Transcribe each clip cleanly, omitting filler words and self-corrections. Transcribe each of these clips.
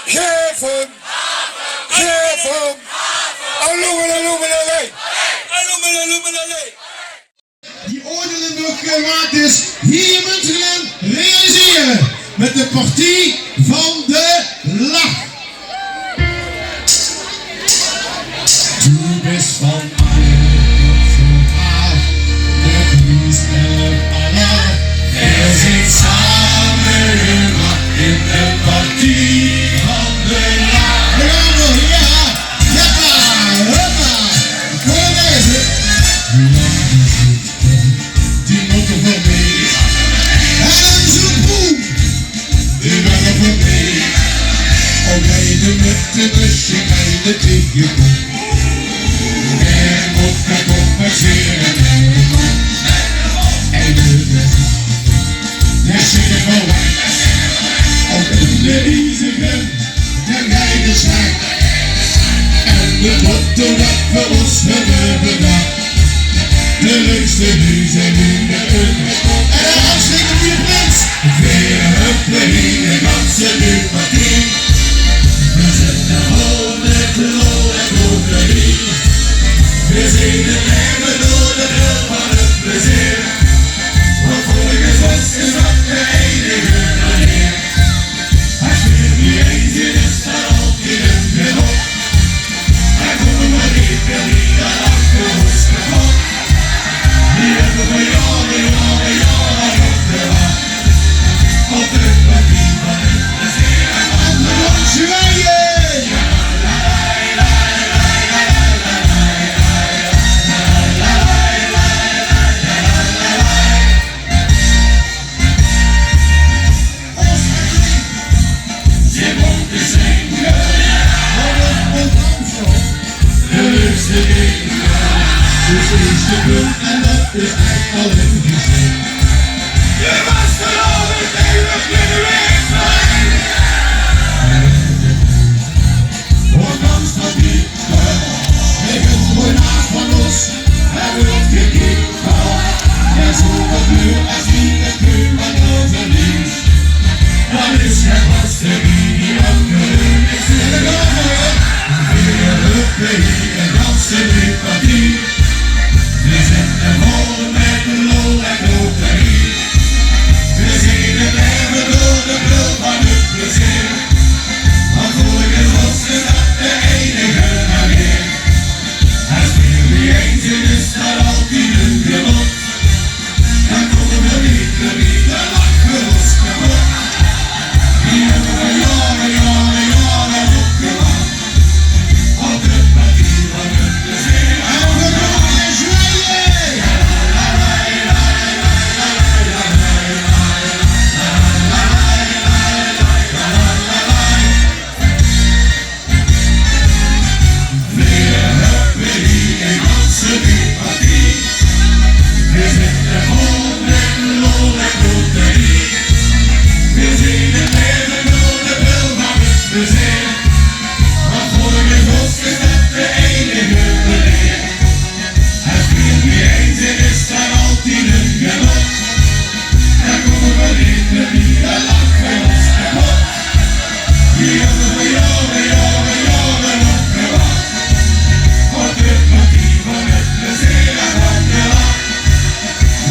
Geef hem. Alloemelaloemelalei. Die oordelen nog gemaakt is hier in Munsterland realiseren met de partie van de lach. Du bist van mij zo gaaf, de liefste aller. Wir sind samen immer in de partie van de lach. Bravo, ja, jeppa, hoppa, voor deze. Die mogen voor mij. En zo'n boem, die mogen voor mij. Al bij de muttenbusje bij de tegenboom. En moet me compenseren. En de zingen van wij. Ook in de Isegem, de Rijdenschijn. En de motto dat voor ons hebben bedacht. De leukste nieuws en nu de uitkomst. En de hartstikke goede prins. Weer een plein en ganse lupatie. We zetten vol met de lol en drogerie. We zien de leven door de bril van het plezier. Want volgens ons is dat de enige manier. Hij speelt niet eens in de stad, altijd een genot. Hij komt maar niet meer niet aan achter ons kapot. Die hebben we jaren op de wacht. Op de partie van het plezier. En de rondje wijden. En dat is echt al even gezien. Je was geloof ik eeuwig kunnen wegvallen. Ondanks dat die ik het mooi naast van ons en wilt gekiept van. Jij zoekt het nu als niet het puur van onze lief. Dan is het lastig die ook geluk is in de gouden. Weer lukken hier en dansen nu partie. We zetten vol met de lol en loterie. We zien het leven door de bril van het plezier. Want volgens ons is dat de enige manier. Hij speelt niet eens in de stad, altijd een genot. Dan komen we niet dan lachen we ons kapot. Die hebben we jaren opgewacht. Op de partie van het plezier. En we komen zwaaien. Weer hebben we hier een ganse partie. We zitten vol met lol en loterie. We zien het leven door de bril van het plezier. Want volgens ons is dat de enige manier. Hij speelt niet eens in de stad, altijd een genot. En komen we niet dan lachen we ons kapot. Die hebben we jaren opgewacht. Op de partie van het plezier en van de lach.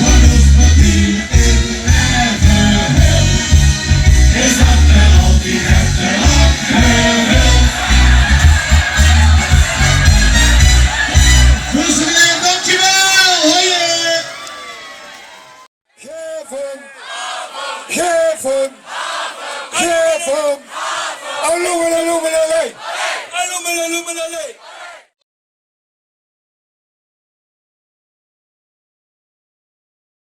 Want ons partie in Everhel is dat er altijd het lachen wil. Munsterland, dankjewel! Hoi! Geef hem. Alloemelaloemelalei.